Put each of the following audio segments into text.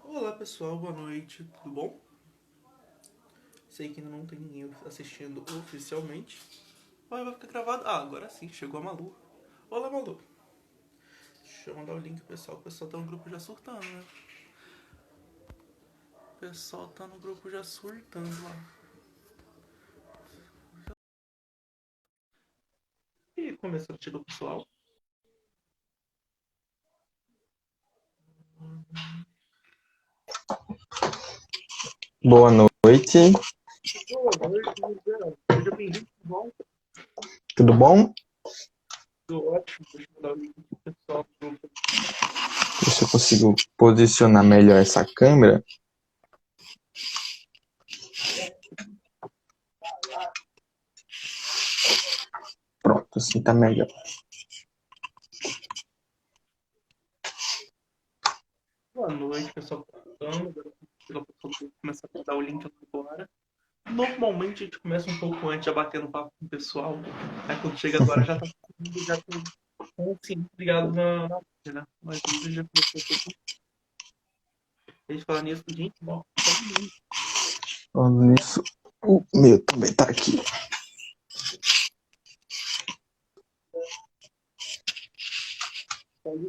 Olá pessoal, boa noite, tudo bom? Sei que ainda não tem ninguém assistindo oficialmente. Vai ficar gravado. Ah, agora sim, chegou a Malu. Olá, Malu. Deixa eu mandar o link pro pessoal. O pessoal tá no grupo já surtando, né? O pessoal tá no grupo já surtando lá. E começou a tirar o pessoal. Boa noite, Boa noite, Miguel. Seja bem-vindo, tudo bom? tudo bom? Tudo ótimo. Deixa eu mandar o link pro pessoal do grupo. Deixa eu consigo posicionar melhor essa câmera. Pronto, assim tá melhor. Boa noite, pessoal. Agora começar a dar o link agora. Normalmente a gente começa um pouco antes, já batendo papo com o pessoal. Aí quando chega agora já tá já com o sim ligado na né? Mas isso já começou um pouco. Eles falam nisso, gente, bom, Falando nisso, o meu também tá aqui.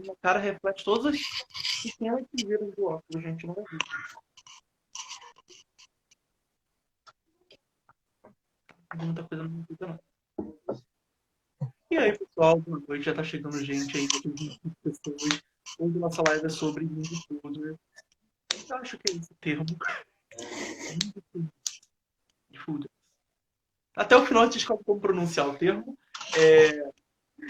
na cara reflete todas as pequenas figuras do óculos, gente, não é isso. Muita coisa não fica não. E aí, pessoal, boa noite, já tá chegando gente aí, 20 pessoas. Hoje nossa live é sobre indie food. Eu acho que é esse termo. Food. Até o final a gente descobre como pronunciar o termo.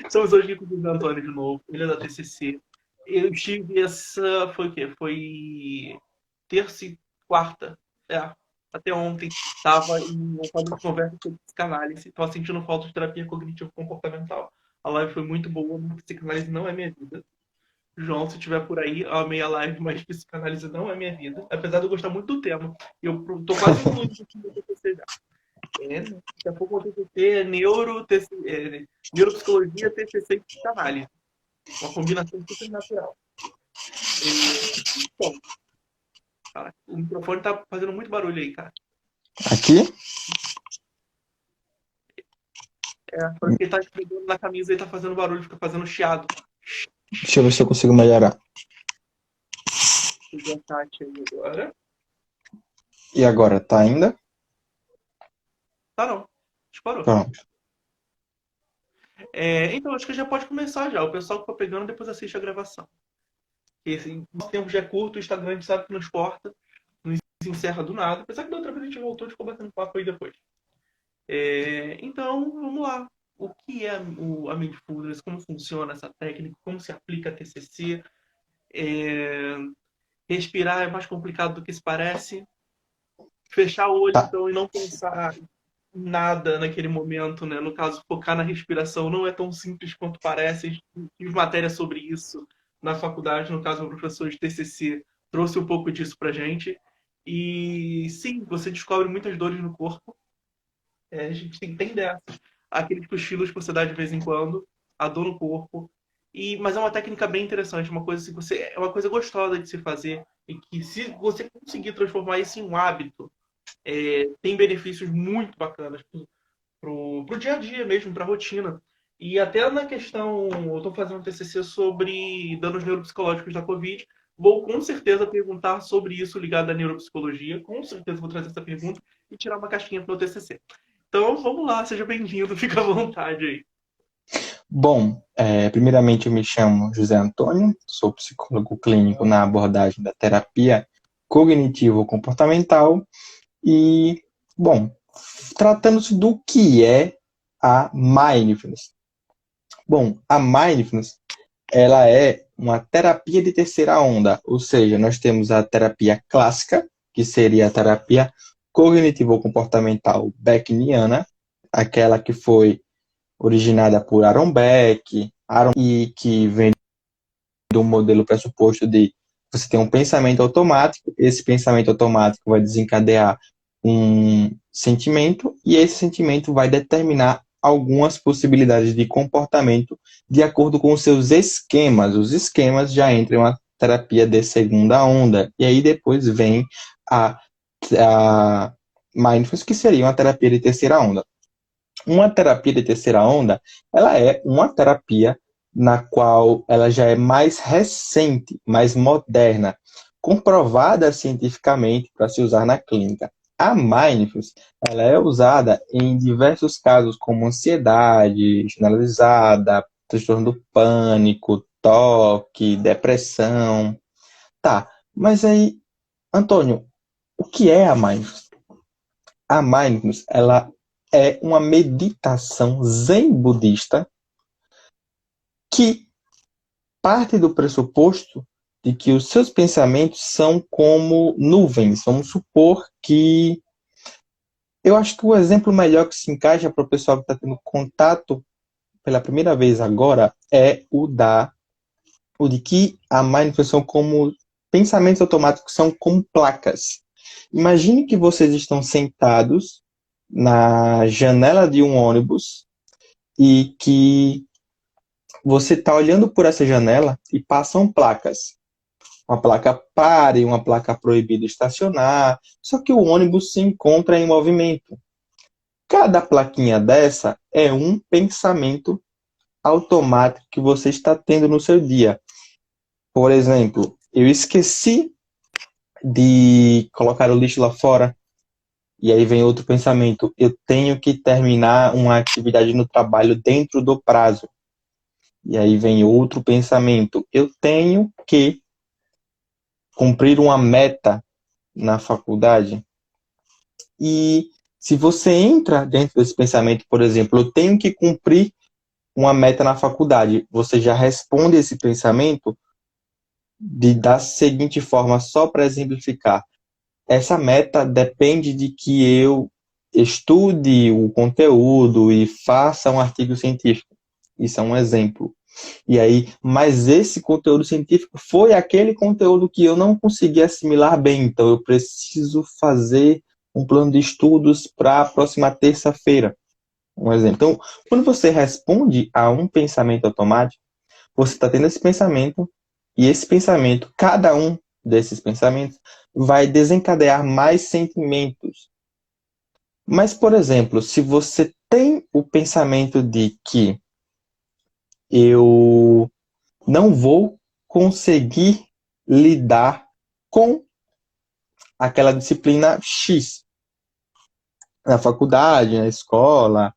Estamos hoje aqui com o José Antônio de novo, ele é da TCC. Eu tive essa, foi o quê? Foi terça e quarta. Até ontem estava em uma quadra de conversa sobre psicanálise. Estava sentindo falta de terapia cognitivo-comportamental. A live foi muito boa, mas psicanálise não é minha vida. João, se estiver por aí, eu amei a live, mas psicanálise não é minha vida. Apesar de eu gostar muito do tema. Eu tô quase incluindo isso no TCC já. Daqui a pouco eu vou ter neuropsicologia, TCC e psicanálise. Uma combinação super natural. Bom, cara, o microfone tá fazendo muito barulho aí, cara. Aqui? Porque ele tá esfregando na camisa e tá fazendo barulho, fica fazendo chiado. Deixa eu ver se eu consigo melhorar. Peguei a Tati aí agora. E agora, tá ainda? Tá não. Disparou. Pronto. Então, acho que já pode começar já. O pessoal que for pegando, depois assiste a gravação. E assim, o tempo já é curto, o Instagram a gente sabe que nos corta, não se encerra do nada. Apesar que da outra vez a gente voltou e ficou batendo papo aí depois. Então, vamos lá. O que é a Mindfulness? Como funciona essa técnica? Como se aplica a TCC? Respirar é mais complicado do que se parece. Fechar o olho, Tá. então, e não pensar em nada naquele momento, né? No caso, focar na respiração não é tão simples quanto parece. Tive matéria sobre isso na faculdade. No caso, o professor de TCC trouxe um pouco disso pra gente. E sim, você descobre muitas dores no corpo. A gente tem dessa. Aqueles cochilos que você dá de vez em quando, a dor no corpo. Mas é uma técnica bem interessante, uma coisa assim, é uma coisa gostosa de se fazer e que se você conseguir transformar isso em um hábito, tem benefícios muito bacanas pro dia a dia mesmo, pra rotina. E até na questão, eu estou fazendo um TCC sobre danos neuropsicológicos da Covid. Vou com certeza perguntar sobre isso ligado à neuropsicologia. Com certeza vou trazer essa pergunta e tirar uma caixinha para o TCC. Então, vamos lá, seja bem-vindo, fica à vontade aí. Bom, primeiramente eu me chamo José Antônio, sou psicólogo clínico na abordagem da terapia cognitivo-comportamental e, bom, tratando-se do que é a Mindfulness. Bom, a Mindfulness, ela é uma terapia de terceira onda, ou seja, nós temos a terapia clássica, que seria a terapia cognitivo-comportamental beckniana, aquela que foi originada por Aaron Beck, e que vem do modelo pressuposto de você ter um pensamento automático, esse pensamento automático vai desencadear um sentimento, e esse sentimento vai determinar algumas possibilidades de comportamento de acordo com os seus esquemas. Os esquemas já entram terapia de segunda onda. E aí depois vem a mindfulness, que seria uma terapia de terceira onda. Uma terapia de terceira onda, ela é uma terapia na qual ela já é mais recente, mais moderna, comprovada cientificamente para se usar na clínica. A mindfulness, ela é usada em diversos casos, como ansiedade generalizada, transtorno do pânico, toque, depressão. Tá, mas aí, Antônio, o que é a mindfulness? A mindfulness, ela é uma meditação zen budista que parte do pressuposto de que os seus pensamentos são como nuvens. Vamos supor que... Eu acho que o exemplo melhor que se encaixa para o pessoal que está tendo contato pela primeira vez agora é o de que a mindfulness são como pensamentos automáticos, são como placas. Imagine que vocês estão sentados na janela de um ônibus e que você está olhando por essa janela e passam placas. Uma placa pare, uma placa proibida estacionar, só que o ônibus se encontra em movimento. Cada plaquinha dessa é um pensamento automático que você está tendo no seu dia. Por exemplo, eu esqueci de colocar o lixo lá fora. E aí vem outro pensamento. Eu tenho que terminar uma atividade no trabalho dentro do prazo. E aí vem outro pensamento. Eu tenho que cumprir uma meta na faculdade. E se você entra dentro desse pensamento, por exemplo, eu tenho que cumprir uma meta na faculdade, você já responde esse pensamento da seguinte forma, só para exemplificar. Essa meta depende de que eu estude o conteúdo e faça um artigo científico. Isso é um exemplo. E aí, mas esse conteúdo científico foi aquele conteúdo que eu não consegui assimilar bem. Então, eu preciso fazer um plano de estudos para a próxima terça-feira. Um exemplo. Então, quando você responde a um pensamento automático, você está tendo esse pensamento, e esse pensamento, cada um desses pensamentos, vai desencadear mais sentimentos. Mas, por exemplo, se você tem o pensamento de que eu não vou conseguir lidar com aquela disciplina X na faculdade, na escola,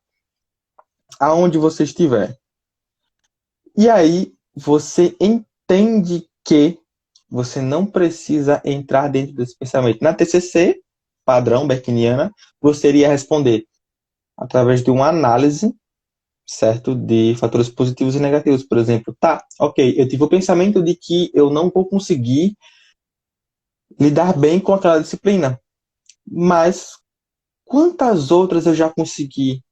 aonde você estiver. E aí você entende que você não precisa entrar dentro desse pensamento. Na TCC, padrão Berkiniana, você iria responder através de uma análise, certo, de fatores positivos e negativos. Por exemplo, tá, ok, eu tive o pensamento de que eu não vou conseguir lidar bem com aquela disciplina, mas quantas outras eu já consegui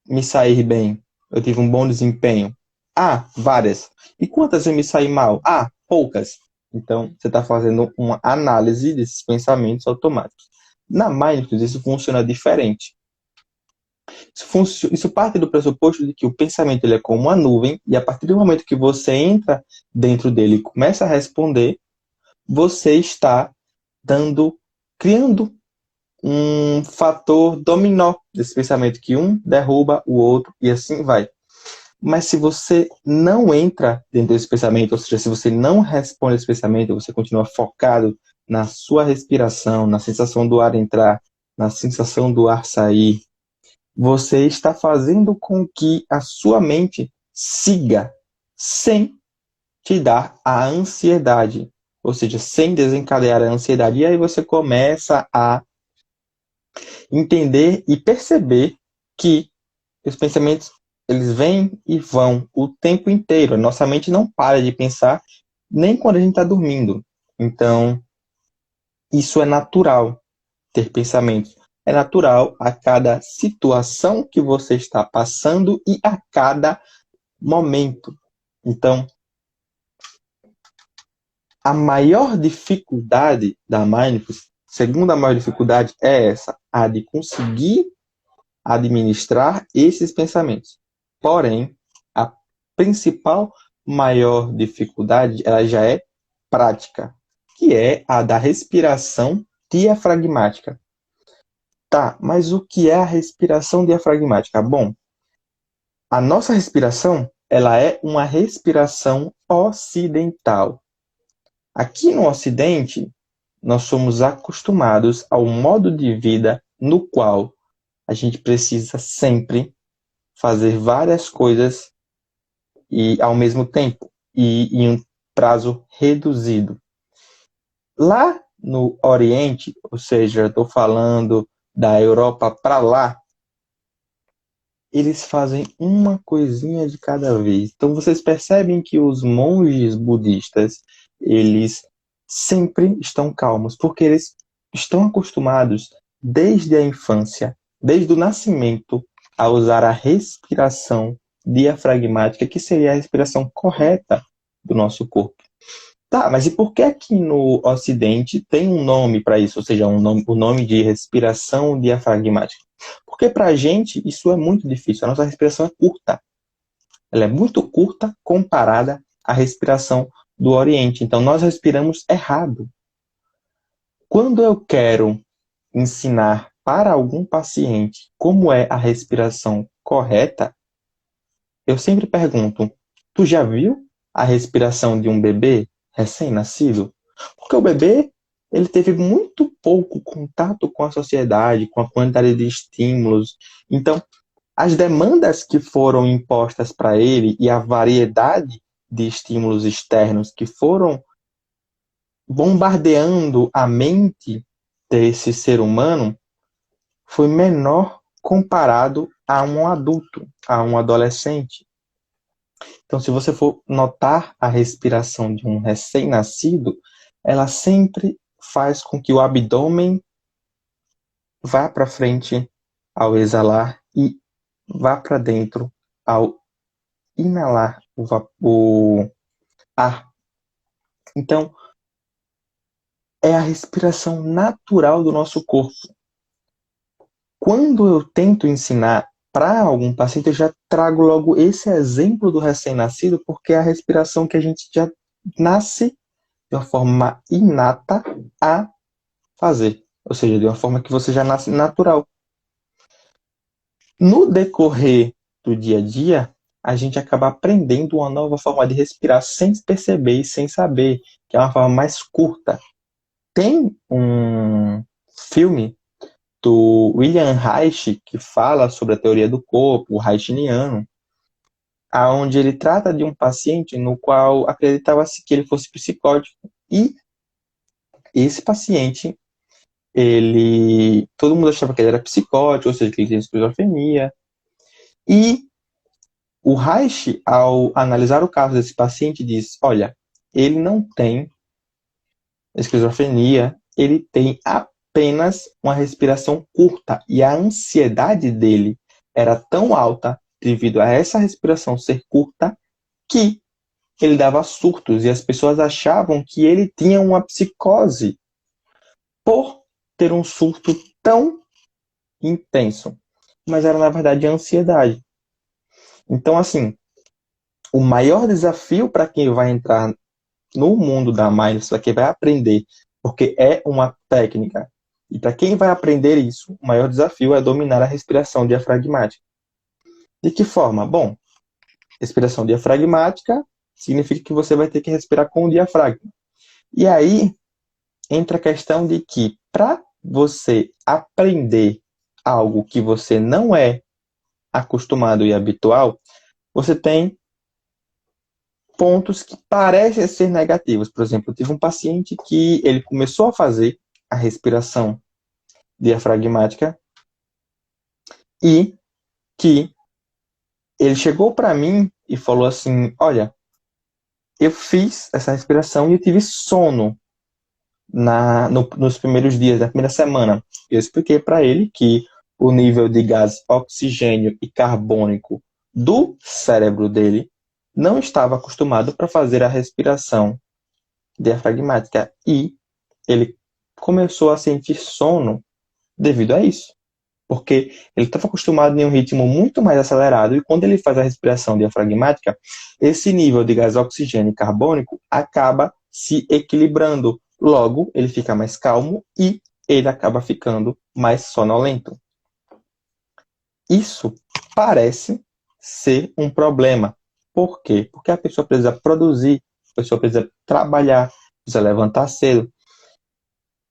me sair bem? Eu tive um bom desempenho. Ah, várias. E quantas eu me saí mal? Ah, poucas. Então, você está fazendo uma análise desses pensamentos automáticos. Na Mindfulness, isso funciona diferente. Isso parte do pressuposto de que o pensamento ele é como uma nuvem, e a partir do momento que você entra dentro dele e começa a responder, você está criando um fator dominó desse pensamento, que um derruba o outro e assim vai. Mas se você não entra dentro desse pensamento, ou seja, se você não responde esse pensamento, você continua focado na sua respiração, na sensação do ar entrar, na sensação do ar sair, você está fazendo com que a sua mente siga sem te dar a ansiedade, ou seja, sem desencadear a ansiedade. E aí você começa a entender e perceber que os pensamentos eles vêm e vão o tempo inteiro. A nossa mente não para de pensar nem quando a gente está dormindo. Então, isso é natural, ter pensamentos. É natural a cada situação que você está passando e a cada momento. Então, a maior dificuldade da mindfulness, segunda maior dificuldade é essa, a de conseguir administrar esses pensamentos. Porém, a principal maior dificuldade, ela já é prática, que é a da respiração diafragmática. Tá, mas o que é a respiração diafragmática? Bom, a nossa respiração, ela é uma respiração ocidental. Aqui no Ocidente, nós somos acostumados ao modo de vida no qual a gente precisa sempre fazer várias coisas e ao mesmo tempo e em um prazo reduzido. Lá no Oriente, ou seja, estou falando da Europa para lá, eles fazem uma coisinha de cada vez. Então vocês percebem que os monges budistas, eles sempre estão calmos, porque eles estão acostumados desde a infância, desde o nascimento, a usar a respiração diafragmática, que seria a respiração correta do nosso corpo. Tá, mas e por que aqui no Ocidente tem um nome para isso, ou seja, o nome de respiração diafragmática? Porque para a gente isso é muito difícil, a nossa respiração é curta. Ela é muito curta comparada à respiração do Oriente. Então nós respiramos errado. Quando eu quero ensinar para algum paciente como é a respiração correta, eu sempre pergunto: tu já viu a respiração de um bebê recém-nascido? Porque o bebê, ele teve muito pouco contato com a sociedade, com a quantidade de estímulos. Então, as demandas que foram impostas para ele e a variedade de estímulos externos que foram bombardeando a mente desse ser humano foi menor comparado a um adulto, a um adolescente. Então, se você for notar a respiração de um recém-nascido, ela sempre faz com que o abdômen vá para frente ao exalar e vá para dentro ao inalar o ar. Então, é a respiração natural do nosso corpo. Quando eu tento ensinar para algum paciente, eu já trago logo esse exemplo do recém-nascido, porque é a respiração que a gente já nasce de uma forma inata a fazer. Ou seja, de uma forma que você já nasce natural. No decorrer do dia a dia, a gente acaba aprendendo uma nova forma de respirar sem perceber e sem saber, que é uma forma mais curta. Tem um filme do William Reich, que fala sobre a teoria do corpo, o Reichiano, aonde ele trata de um paciente no qual acreditava-se que ele fosse psicótico. E esse paciente, todo mundo achava que ele era psicótico, ou seja, que ele tinha esquizofrenia. E o Reich, ao analisar o caso desse paciente, diz: olha, ele não tem esquizofrenia, ele tem apenas uma respiração curta, e a ansiedade dele era tão alta devido a essa respiração ser curta que ele dava surtos e as pessoas achavam que ele tinha uma psicose por ter um surto tão intenso, mas era na verdade a ansiedade. Então, assim, o maior desafio para quem vai entrar no mundo da mindfulness, para quem vai aprender, porque é uma técnica. E para quem vai aprender isso, o maior desafio é dominar a respiração diafragmática. De que forma? Bom, respiração diafragmática significa que você vai ter que respirar com o diafragma. E aí entra a questão de que para você aprender algo que você não é acostumado e habitual, você tem pontos que parecem ser negativos. Por exemplo, eu tive um paciente que ele começou a fazer a respiração diafragmática e que ele chegou para mim e falou assim: olha, eu fiz essa respiração e eu tive sono nos primeiros dias, na primeira semana. Eu expliquei para ele que o nível de gás oxigênio e carbônico do cérebro dele não estava acostumado para fazer a respiração diafragmática e ele começou a sentir sono devido a isso, porque ele estava acostumado em um ritmo muito mais acelerado e quando ele faz a respiração diafragmática, esse nível de gás oxigênio e carbônico acaba se equilibrando. Logo, ele fica mais calmo e ele acaba ficando mais sonolento. Isso parece ser um problema. Por quê? Porque a pessoa precisa produzir, a pessoa precisa trabalhar, precisa levantar cedo.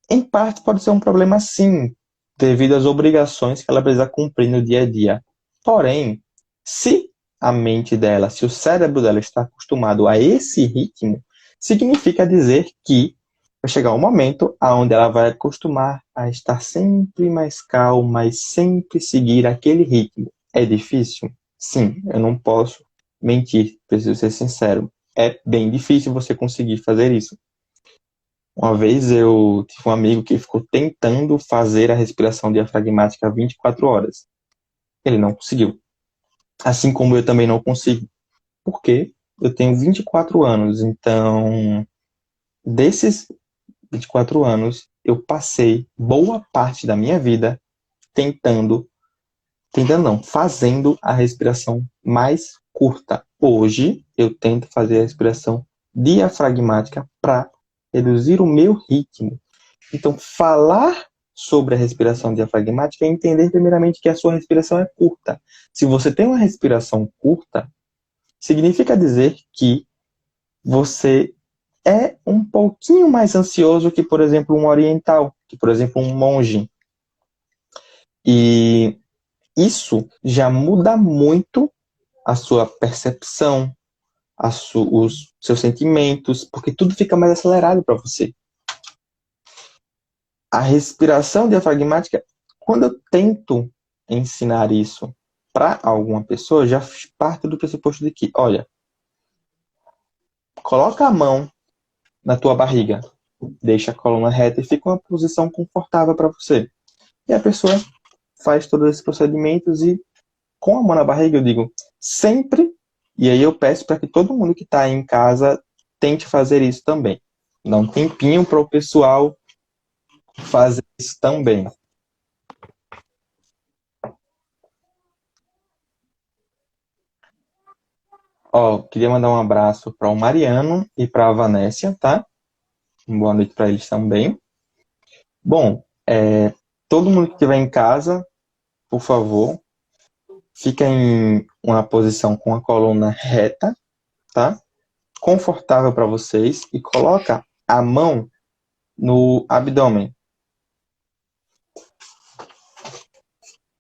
Em parte pode ser um problema sim, devido às obrigações que ela precisa cumprir no dia a dia. Porém, se a mente dela, se o cérebro dela está acostumado a esse ritmo, significa dizer que vai chegar um momento onde ela vai acostumar a estar sempre mais calma e sempre seguir aquele ritmo. É difícil? Sim, eu não posso mentir, preciso ser sincero. É bem difícil você conseguir fazer isso. Uma vez eu tive um amigo que ficou tentando fazer a respiração diafragmática 24 horas. Ele não conseguiu. Assim como eu também não consigo. Porque eu tenho 24 anos, então desses 24 anos eu passei boa parte da minha vida tentando não, fazendo a respiração mais curta. Hoje eu tento fazer a respiração diafragmática para reduzir o meu ritmo. Então, falar sobre a respiração diafragmática é entender primeiramente que a sua respiração é curta. Se você tem uma respiração curta, significa dizer que você é um pouquinho mais ansioso que, por exemplo, um oriental, que, por exemplo, um monge. E isso já muda muito a sua percepção, os seus sentimentos, porque tudo fica mais acelerado para você. A respiração diafragmática, quando eu tento ensinar isso para alguma pessoa, já parto do pressuposto de que, olha, coloca a mão na tua barriga, deixa a coluna reta e fica uma posição confortável para você. E a pessoa faz todos esses procedimentos e com a mão na barriga eu digo sempre, e aí eu peço para que todo mundo que está em casa tente fazer isso também. Dá um tempinho para o pessoal fazer isso também. Ó, queria mandar um abraço para o Mariano e para a Vanécia, tá? Boa noite para eles também. Bom, todo mundo que estiver em casa, por favor, fica em uma posição com a coluna reta, tá? Confortável para vocês e coloca a mão no abdômen.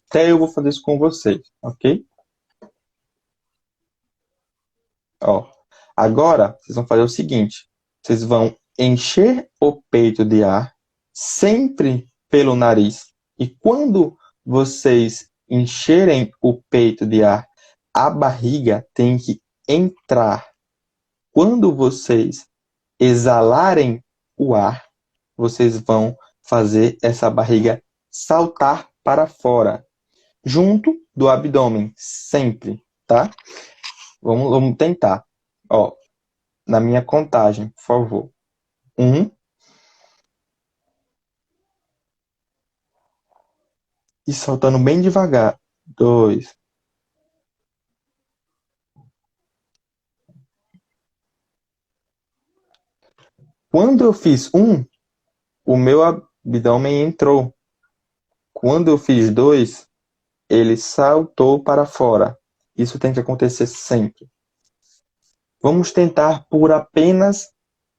Até eu vou fazer isso com vocês, ok? Ó, agora vocês vão fazer o seguinte: vocês vão encher o peito de ar sempre pelo nariz. E quando vocês encherem o peito de ar, a barriga tem que entrar. Quando vocês exalarem o ar, vocês vão fazer essa barriga saltar para fora, junto do abdômen, sempre, tá? Vamos tentar. Ó, na minha contagem, por favor. 1, e soltando bem devagar. 2. Quando eu fiz 1, o meu abdômen entrou. Quando eu fiz 2, ele saltou para fora. Isso tem que acontecer sempre. Vamos tentar por apenas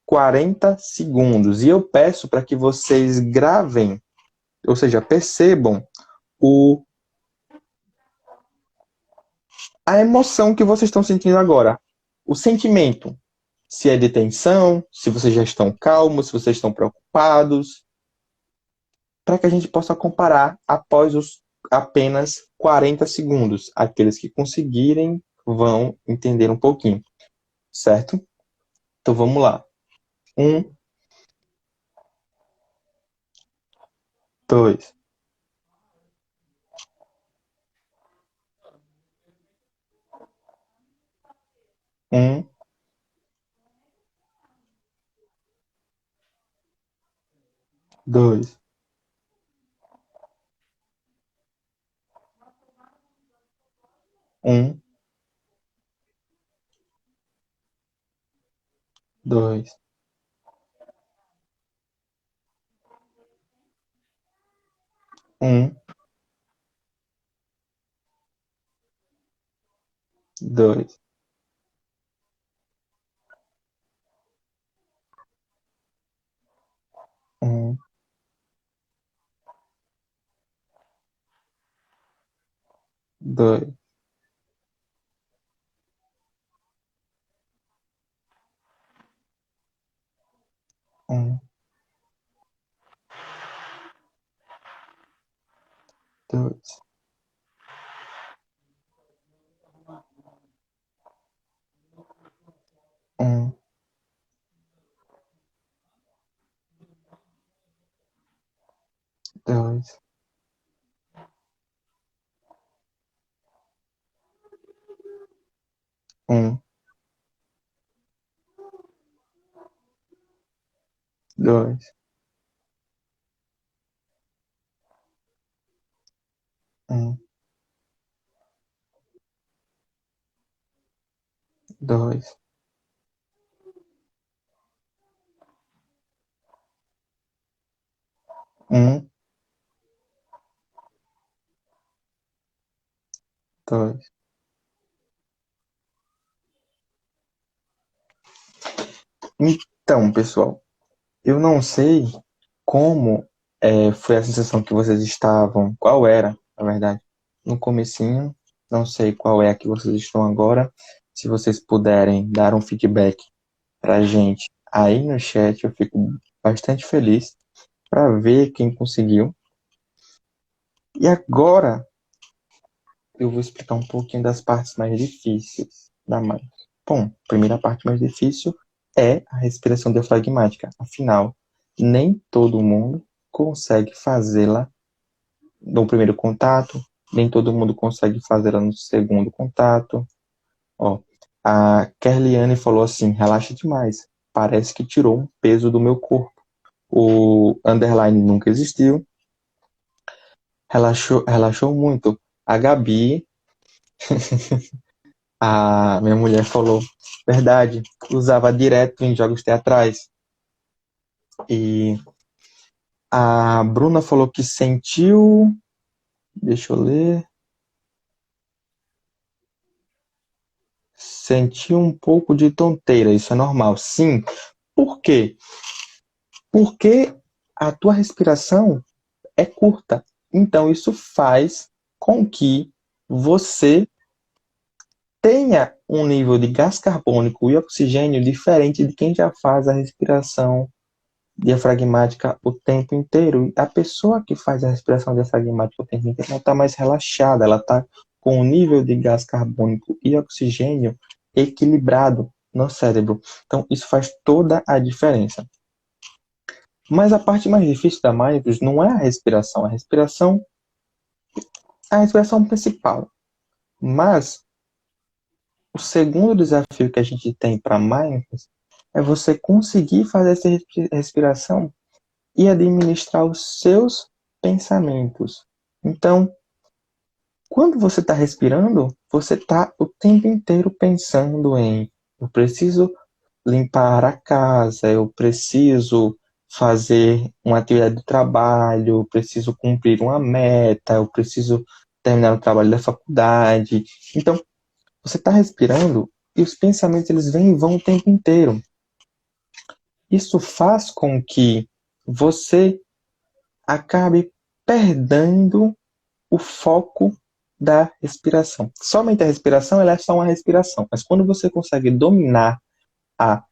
40 segundos. E eu peço para que vocês gravem, ou seja, percebam o, a emoção que vocês estão sentindo agora. O sentimento. Se é de tensão, se vocês já estão calmos, se vocês estão preocupados, para que a gente possa comparar após os apenas 40 segundos. Aqueles que conseguirem vão entender um pouquinho, certo? Então vamos lá. 1, 2, 1, 2, 1, 2, Um, dois, um, dois, um, dois, um, dois, um, dois, um, dois, um, dois. Então, pessoal, eu não sei como foi a sensação que vocês estavam, qual era, na verdade, no comecinho, não sei qual é a que vocês estão agora. Se vocês puderem dar um feedback pra gente aí no chat, eu fico bastante feliz para ver quem conseguiu. E agora eu vou explicar um pouquinho das partes mais difíceis da mindfulness. Bom, a primeira parte mais difícil é a respiração diafragmática. Afinal, nem todo mundo consegue fazê-la no primeiro contato, nem todo mundo consegue fazê-la no segundo contato. Ó, a Kerliane falou assim: relaxa demais, parece que tirou um peso do meu corpo. O underline nunca existiu, relaxou muito. A Gabi, a minha mulher, falou: verdade, usava direto em jogos teatrais. E a Bruna falou que sentiu. Deixa eu ler. Sentiu um pouco de tonteira, isso é normal. Sim. Por quê? Porque a tua respiração é curta. Então, isso faz com que você tenha um nível de gás carbônico e oxigênio diferente de quem já faz a respiração diafragmática o tempo inteiro. A pessoa que faz a respiração diafragmática o tempo inteiro, ela está mais relaxada, ela está com o nível de gás carbônico e oxigênio equilibrado no cérebro. Então, isso faz toda a diferença. Mas a parte mais difícil da mindfulness não é a respiração. A respiração principal. Mas o segundo desafio que a gente tem para mindfulness é você conseguir fazer essa respiração e administrar os seus pensamentos. Então, quando você está respirando, você está o tempo inteiro pensando em: eu preciso limpar a casa, eu preciso fazer uma atividade do trabalho, eu preciso cumprir uma meta, eu preciso terminar o trabalho da faculdade. Então, você está respirando e os pensamentos eles vêm e vão o tempo inteiro. Isso faz com que você acabe perdendo o foco da respiração. Somente a respiração ela é só uma respiração, mas quando você consegue dominar a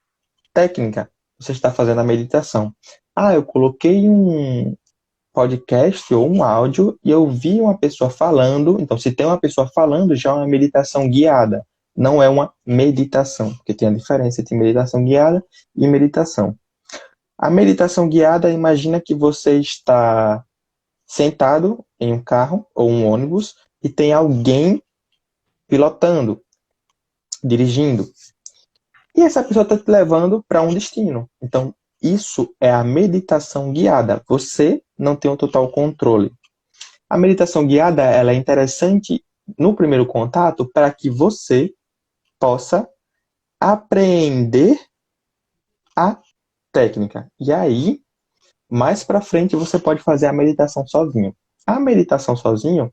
técnica, você está fazendo a meditação. Ah, eu coloquei um podcast ou um áudio e eu vi uma pessoa falando. Então, se tem uma pessoa falando, já é uma meditação guiada. Não é uma meditação, porque tem a diferença entre meditação guiada e meditação. A meditação guiada, imagina que você está sentado em um carro ou um ônibus e tem alguém pilotando, dirigindo. E essa pessoa está te levando para um destino. Então, isso é a meditação guiada. Você não tem o total controle. A meditação guiada ela é interessante no primeiro contato para que você possa aprender a técnica. E aí, mais para frente, você pode fazer a meditação sozinho. A meditação sozinho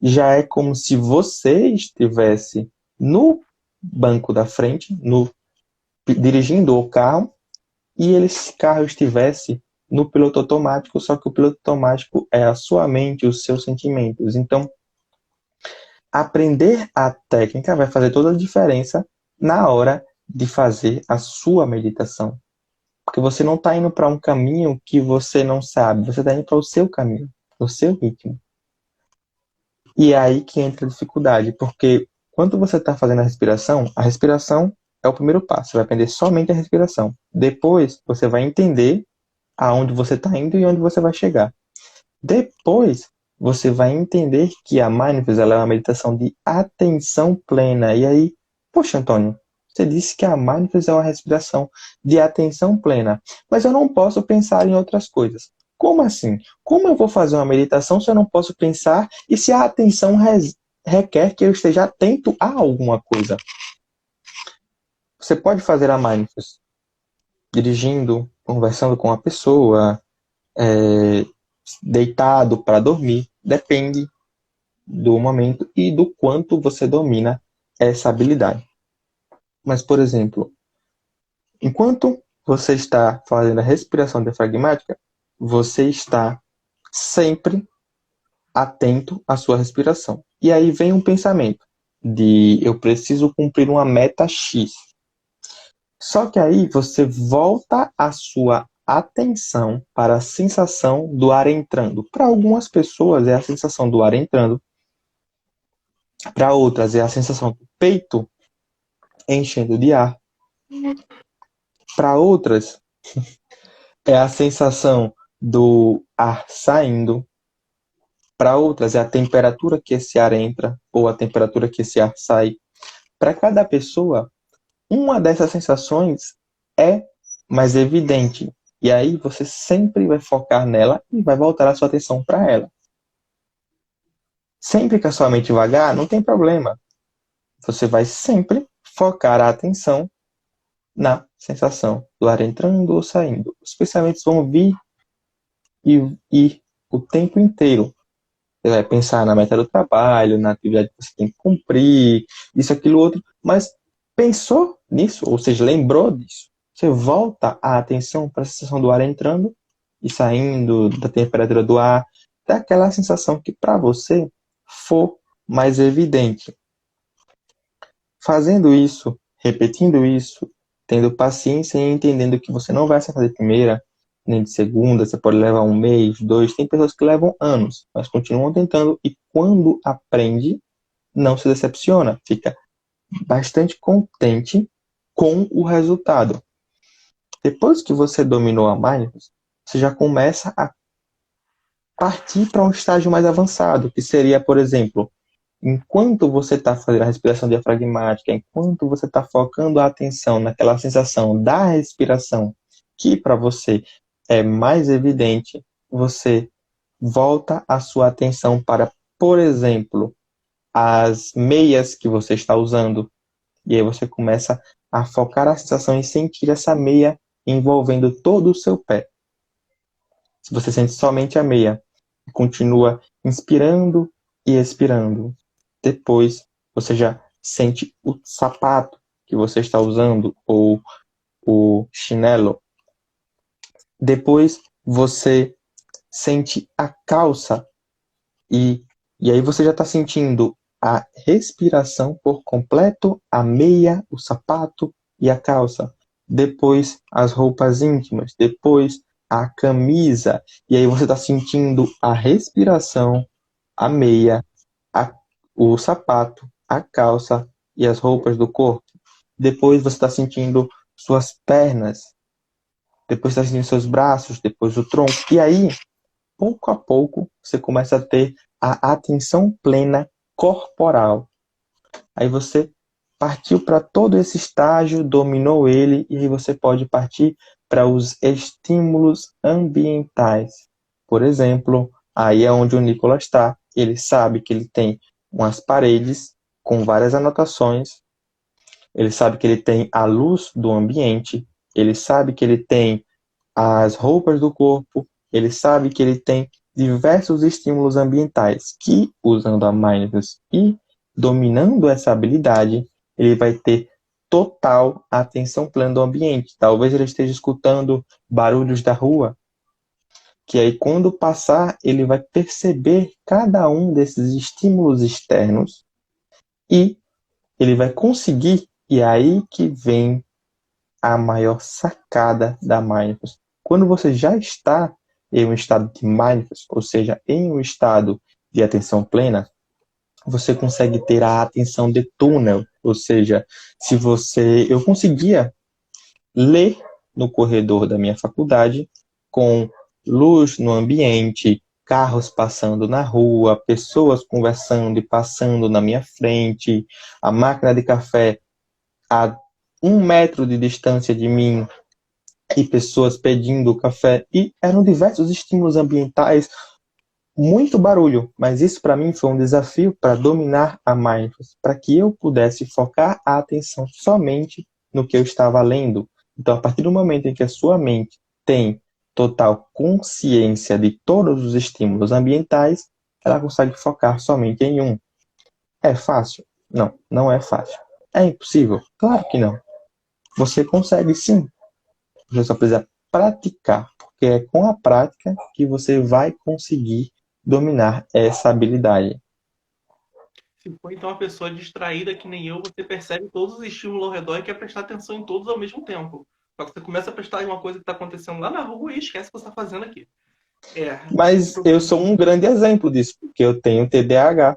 já é como se você estivesse no banco da frente, dirigindo o carro, e esse carro estivesse no piloto automático, só que o piloto automático é a sua mente, os seus sentimentos. Então, aprender a técnica vai fazer toda a diferença na hora de fazer a sua meditação. Porque você não está indo para um caminho que você não sabe, você está indo para o seu caminho, o seu ritmo. E é aí que entra a dificuldade, porque quando você está fazendo a respiração é o primeiro passo, você vai aprender somente a respiração. Depois, você vai entender aonde você está indo e onde você vai chegar. Depois, você vai entender que a Mindfulness ela é uma meditação de atenção plena. E aí, poxa, Antônio, você disse que a Mindfulness é uma respiração de atenção plena, mas eu não posso pensar em outras coisas. Como assim? Como eu vou fazer uma meditação se eu não posso pensar e se a atenção requer que eu esteja atento a alguma coisa? Você pode fazer a Mindfulness dirigindo, conversando com a pessoa, deitado para dormir, depende do momento e do quanto você domina essa habilidade. Mas, por exemplo, enquanto você está fazendo a respiração diafragmática, você está sempre atento à sua respiração. E aí vem um pensamento de eu preciso cumprir uma meta X. Só que aí você volta a sua atenção para a sensação do ar entrando. Para algumas pessoas é a sensação do ar entrando. Para outras é a sensação do peito enchendo de ar. Para outras é a sensação do ar saindo. Para outras é a temperatura que esse ar entra ou a temperatura que esse ar sai. Para cada pessoa, uma dessas sensações é mais evidente. E aí você sempre vai focar nela e vai voltar a sua atenção para ela. Sempre que a sua mente vagar, não tem problema. Você vai sempre focar a atenção na sensação do ar entrando ou saindo. Os pensamentos vão vir e ir o tempo inteiro. Você vai pensar na meta do trabalho, na atividade que você tem que cumprir, isso, aquilo, outro. Mas pensou nisso, ou seja, lembrou disso. Você volta a atenção para a sensação do ar entrando e saindo, da temperatura do ar, daquela sensação que para você for mais evidente. Fazendo isso, repetindo isso, tendo paciência e entendendo que você não vai acertar de primeira, nem de segunda, você pode levar um mês, 2, tem pessoas que levam anos, mas continuam tentando e quando aprende, não se decepciona, fica bastante contente com o resultado. Depois que você dominou a Mindfulness, você já começa a partir para um estágio mais avançado, que seria, por exemplo, enquanto você está fazendo a respiração diafragmática, enquanto você está focando a atenção naquela sensação da respiração, que para você é mais evidente, você volta a sua atenção para, por exemplo, as meias que você está usando. E aí você começa a focar a sensação e sentir essa meia envolvendo todo o seu pé. Se você sente somente a meia, continua inspirando e expirando. Depois, você já sente o sapato que você está usando ou o chinelo. Depois, você sente a calça e aí você já está sentindo a respiração por completo, a meia, o sapato e a calça. Depois, as roupas íntimas. Depois, a camisa. E aí você está sentindo a respiração, a meia, o sapato, a calça e as roupas do corpo. Depois você está sentindo suas pernas. Depois está sentindo seus braços. Depois o tronco. E aí, pouco a pouco, você começa a ter a atenção plena corporal. Aí você partiu para todo esse estágio, dominou ele, e aí você pode partir para os estímulos ambientais. Por exemplo, aí é onde o Nicolas está. Ele sabe que ele tem umas paredes com várias anotações. Ele sabe que ele tem a luz do ambiente. Ele sabe que ele tem as roupas do corpo. Ele sabe que ele tem diversos estímulos ambientais que, usando a mindfulness e dominando essa habilidade, ele vai ter total atenção plena do ambiente. Talvez ele esteja escutando barulhos da rua, que aí quando passar, ele vai perceber cada um desses estímulos externos e ele vai conseguir, e é aí que vem a maior sacada da mindfulness. Quando você já está em um estado de mindfulness, ou seja, em um estado de atenção plena, você consegue ter a atenção de túnel, ou seja, eu conseguia ler no corredor da minha faculdade com luz no ambiente, carros passando na rua, pessoas conversando e passando na minha frente, a máquina de café a 1 metro de distância de mim e pessoas pedindo café. E eram diversos estímulos ambientais, muito barulho, mas isso para mim foi um desafio para dominar a mindfulness, para que eu pudesse focar a atenção somente no que eu estava lendo. Então, a partir do momento em que a sua mente tem total consciência de todos os estímulos ambientais, ela consegue focar somente em um. É fácil? Não, não é fácil. É impossível? Claro que não. Você consegue sim. Você só precisa praticar, porque é com a prática que você vai conseguir dominar essa habilidade. Se for então uma pessoa distraída que nem eu, você percebe todos os estímulos ao redor e quer prestar atenção em todos ao mesmo tempo. Só que você começa a prestar em uma coisa que está acontecendo lá na rua e esquece o que você está fazendo aqui. É, Mas eu sou um grande exemplo disso, porque eu tenho TDAH.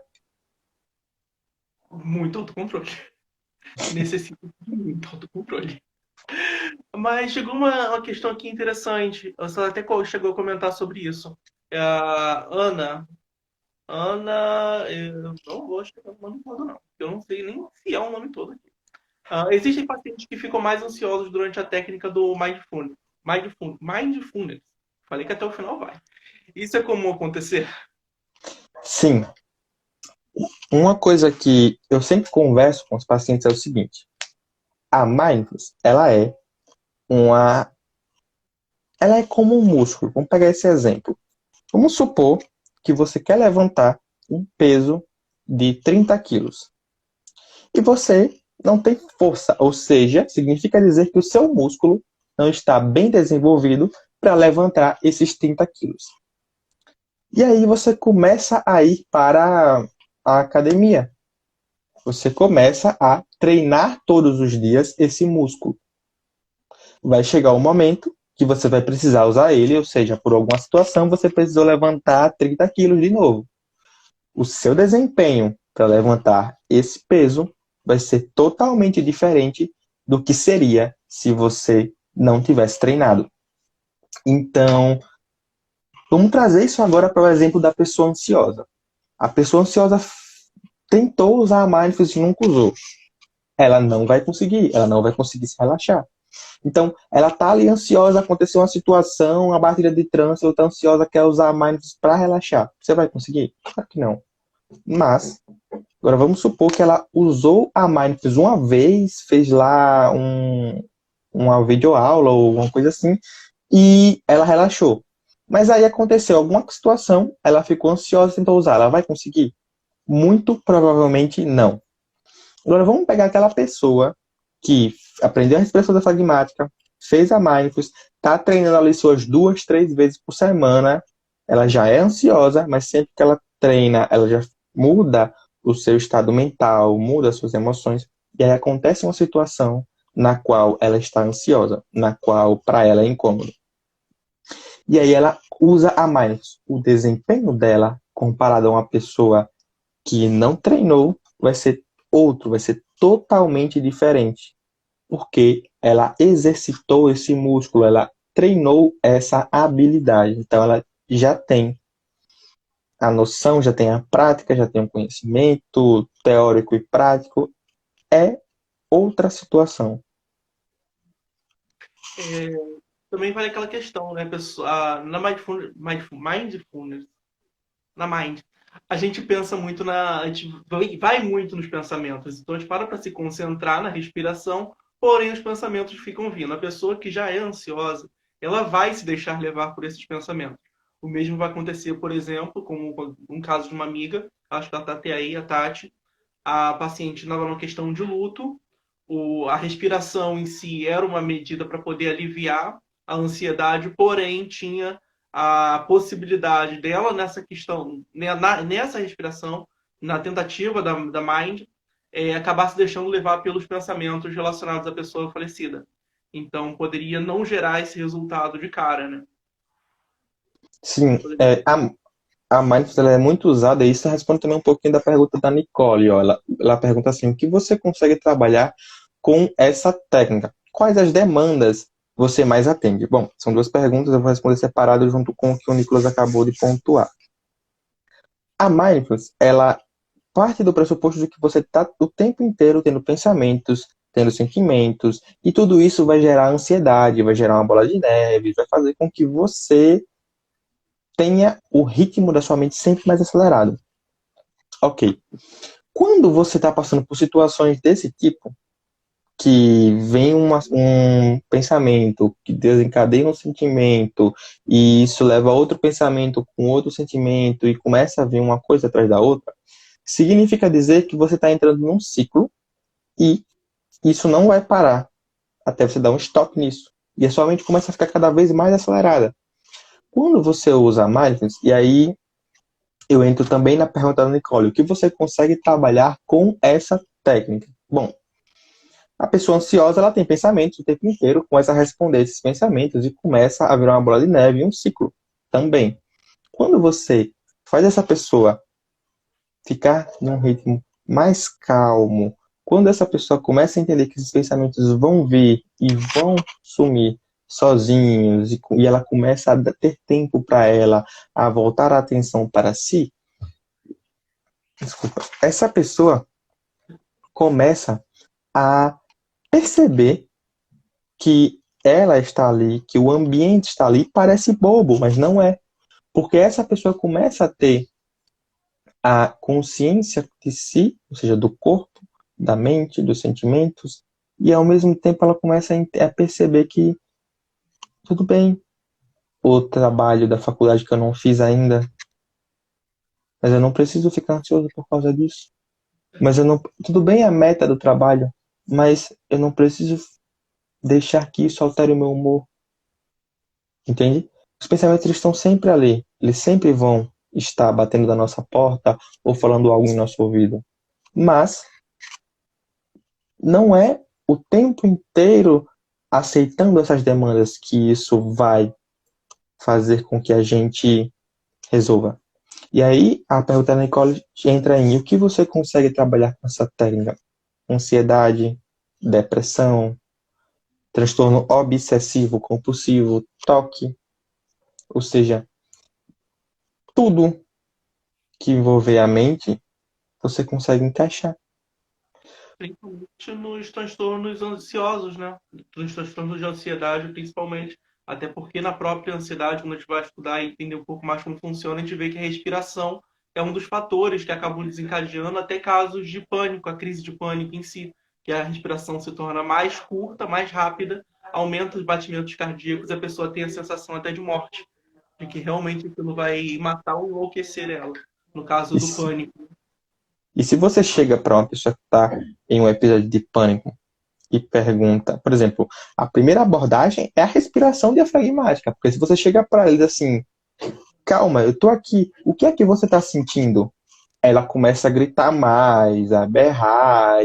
muito autocontrole. Necessita de muito autocontrole. Mas chegou uma questão aqui interessante. Você até chegou a comentar sobre isso. Ana. Ana. Eu não vou escrever o nome todo, não. Eu não sei nem se é o nome todo aqui. Existem pacientes que ficam mais ansiosos durante a técnica do mindfulness. Mindfulness. Falei que até o final vai. Isso é comum acontecer? Sim, uma coisa que eu sempre converso com os pacientes é o seguinte: a mindfulness, uma, ela é como um músculo. Vamos pegar esse exemplo. Vamos supor que você quer levantar um peso de 30 quilos e você não tem força, ou seja, significa dizer que o seu músculo não está bem desenvolvido para levantar esses 30 quilos. E aí você começa a ir para a academia. Você começa a treinar todos os dias esse músculo. Vai chegar um momento que você vai precisar usar ele, ou seja, por alguma situação você precisou levantar 30 quilos de novo. O seu desempenho para levantar esse peso vai ser totalmente diferente do que seria se você não tivesse treinado. Então, vamos trazer isso agora para o exemplo da pessoa ansiosa. A pessoa ansiosa tentou usar a mindfulness e nunca usou. Ela não vai conseguir se relaxar. Então, ela está ali ansiosa, aconteceu uma situação, uma batida de trânsito, ela está ansiosa, quer usar a mindfulness para relaxar. Você vai conseguir? Claro que não. Mas, agora vamos supor que ela usou a mindfulness uma vez, fez lá uma videoaula ou alguma coisa assim, e ela relaxou. Mas aí aconteceu alguma situação, ela ficou ansiosa e tentou usar. Ela vai conseguir? Muito provavelmente não. Agora vamos pegar aquela pessoa que aprendeu a respiração diafragmática, fez a mindfulness, está treinando ali suas 2, 3 vezes por semana, ela já é ansiosa, mas sempre que ela treina, ela já muda o seu estado mental, muda as suas emoções, e aí acontece uma situação na qual ela está ansiosa, na qual para ela é incômodo. E aí ela usa a mindfulness. O desempenho dela, comparado a uma pessoa que não treinou, vai ser outro, vai ser totalmente diferente. Porque ela exercitou esse músculo, ela treinou essa habilidade. Então ela já tem a noção, já tem a prática, já tem o conhecimento teórico e prático. É outra situação. É, também vale aquela questão, né, pessoal? Na mindfulness, na mind, a gente pensa muito a gente vai muito nos pensamentos. Então a gente para se concentrar na respiração, porém os pensamentos ficam vindo. A pessoa que já é ansiosa, ela vai se deixar levar por esses pensamentos. O mesmo vai acontecer, por exemplo, como um caso de uma amiga, acho que ela está até aí, a Tati. A paciente estava numa questão de luto, a respiração em si era uma medida para poder aliviar a ansiedade, porém tinha a possibilidade dela nessa questão, nessa respiração, na tentativa da Mind, acabar se deixando levar pelos pensamentos relacionados à pessoa falecida. Então poderia não gerar esse resultado de cara, né? Sim, Poderia. a mindfulness ela é muito usada, e isso responde também um pouquinho da pergunta da Nicole. Ó. Ela pergunta assim: o que você consegue trabalhar com essa técnica? Quais as demandas você mais atende? Bom, são duas perguntas, eu vou responder separado junto com o que o Nicolas acabou de pontuar. A mindfulness, ela parte do pressuposto de que você está o tempo inteiro tendo pensamentos, tendo sentimentos, e tudo isso vai gerar ansiedade, vai gerar uma bola de neve, vai fazer com que você tenha o ritmo da sua mente sempre mais acelerado. Ok. Quando você está passando por situações desse tipo, que vem um pensamento, que desencadeia um sentimento, e isso leva a outro pensamento com outro sentimento, e começa a vir uma coisa atrás da outra, significa dizer que você está entrando num ciclo e isso não vai parar até você dar um stop nisso. E a sua mente começa a ficar cada vez mais acelerada. Quando você usa a mindfulness, e aí eu entro também na pergunta da Nicole, o que você consegue trabalhar com essa técnica? Bom, a pessoa ansiosa, ela tem pensamentos o tempo inteiro, começa a responder esses pensamentos e começa a virar uma bola de neve, um ciclo também. Quando você faz essa pessoa ficar num ritmo mais calmo, quando essa pessoa começa a entender que esses pensamentos vão vir e vão sumir sozinhos, e ela começa a ter tempo para ela, a voltar a atenção para si, desculpa, essa pessoa começa a perceber que ela está ali, que o ambiente está ali, parece bobo, mas não é. Porque essa pessoa começa a ter a consciência de si, ou seja, do corpo, da mente, dos sentimentos, e ao mesmo tempo ela começa a perceber que tudo bem, o trabalho da faculdade que eu não fiz ainda, mas eu não preciso ficar ansioso por causa disso. Mas eu não, tudo bem a meta do trabalho, mas eu não preciso deixar que isso altere o meu humor, entende? Os pensamentos eles estão sempre ali, eles sempre vão estar batendo na nossa porta ou falando algo em nosso ouvido. Mas não é o tempo inteiro aceitando essas demandas que isso vai fazer com que a gente resolva. E aí, a pergunta da Nicole entra em o que você consegue trabalhar com essa técnica? Ansiedade, depressão, transtorno obsessivo compulsivo, toque, ou seja, tudo que envolver a mente, você consegue encaixar. Principalmente nos transtornos ansiosos, né? Nos transtornos de ansiedade, principalmente. Até porque na própria ansiedade, quando a gente vai estudar e entender um pouco mais como funciona, a gente vê que a respiração é um dos fatores que acabam desencadeando até casos de pânico, a crise de pânico em si, que a respiração se torna mais curta, mais rápida, aumenta os batimentos cardíacos e a pessoa tem a sensação até de morte, de que realmente aquilo vai matar ou enlouquecer ela, no caso E do se, pânico. e se você chega para uma pessoa que está em um episódio de pânico e pergunta, por exemplo, a primeira abordagem é a respiração diafragmática, porque se você chega para ele assim, calma, eu tô aqui, o que é que você está sentindo? Ela começa a gritar mais, a berrar,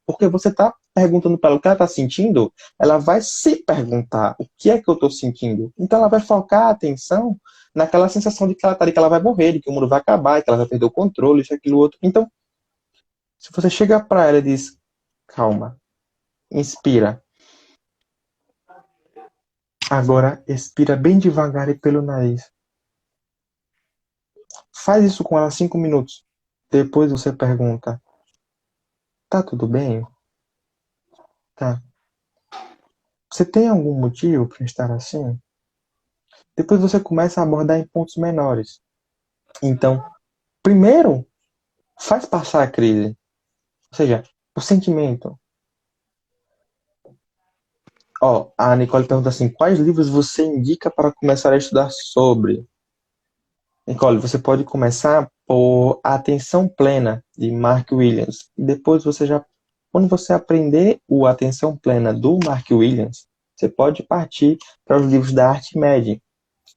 porque você está perguntando para ela o que ela está sentindo, ela vai se perguntar o que é que eu estou sentindo. Então ela vai focar a atenção naquela sensação de que ela tá ali, que ela vai morrer, de que o mundo vai acabar, que ela vai perder o controle, isso, aquilo, outro. Então, se você chega para ela e diz, calma, inspira. Agora, expira bem devagar e pelo nariz. Faz isso com ela 5 minutos. Depois você pergunta, tá tudo bem? Tá. Você tem algum motivo para estar assim? Depois você começa a abordar em pontos menores. Então, primeiro, faz passar a crise. Ou seja, o sentimento. Ó, a Nicole pergunta assim, quais livros você indica para começar a estudar sobre? Nicole, você pode começar por Atenção Plena, de Mark Williams. E depois quando você aprender o Atenção Plena do Mark Williams, você pode partir para os livros da Archimedes,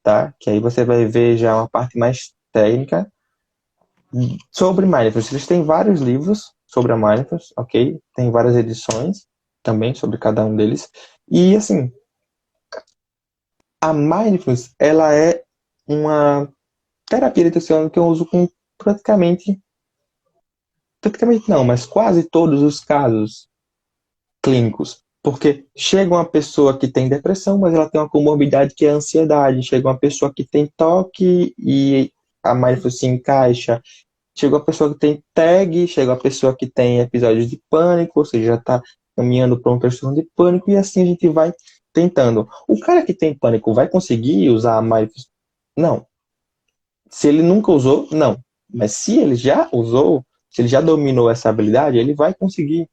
tá? Que aí você vai ver já uma parte mais técnica sobre mindfulness. Eles têm vários livros sobre a mindfulness, ok? Tem várias edições também sobre cada um deles. E assim, a mindfulness, ela é uma terapia intencional que eu uso com praticamente não, mas quase todos os casos clínicos. Porque chega uma pessoa que tem depressão, mas ela tem uma comorbidade que é a ansiedade. Chega uma pessoa que tem toque e a mindfulness se encaixa. Chega uma pessoa que tem TAG, chega uma pessoa que tem episódios de pânico, ou seja, já está caminhando para um transtorno de pânico, e assim a gente vai tentando. O cara que tem pânico vai conseguir usar a mindfulness? Não. Se ele nunca usou, não. Mas se ele já usou, se ele já dominou essa habilidade, ele vai conseguir.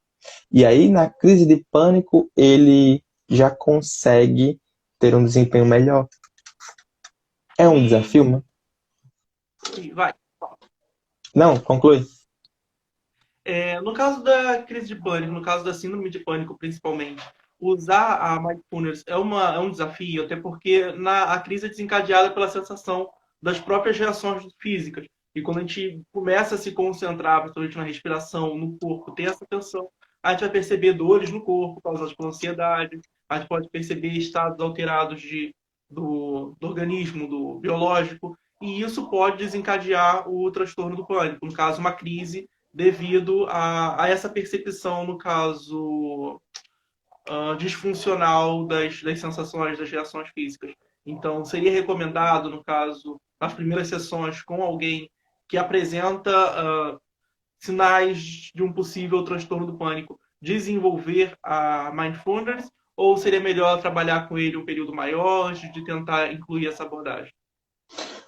E aí, na crise de pânico, ele já consegue ter um desempenho melhor. É um E, desafio, né? vai. Não, conclui. No caso da crise de pânico, no caso da síndrome de pânico principalmente, usar a mindfulness é um desafio, até porque a crise é desencadeada pela sensação das próprias reações físicas. E quando a gente começa a se concentrar, principalmente na respiração, no corpo, ter essa atenção, a gente vai perceber dores no corpo causadas pela ansiedade, a gente pode perceber estados alterados do organismo, do biológico, e isso pode desencadear o transtorno do pânico, no caso, uma crise devido a essa percepção, no caso, disfuncional das sensações, das reações físicas. Então, seria recomendado, no caso, nas primeiras sessões com alguém que apresenta sinais de um possível transtorno do pânico, desenvolver a mindfulness, ou seria melhor trabalhar com ele um período maior, de tentar incluir essa abordagem?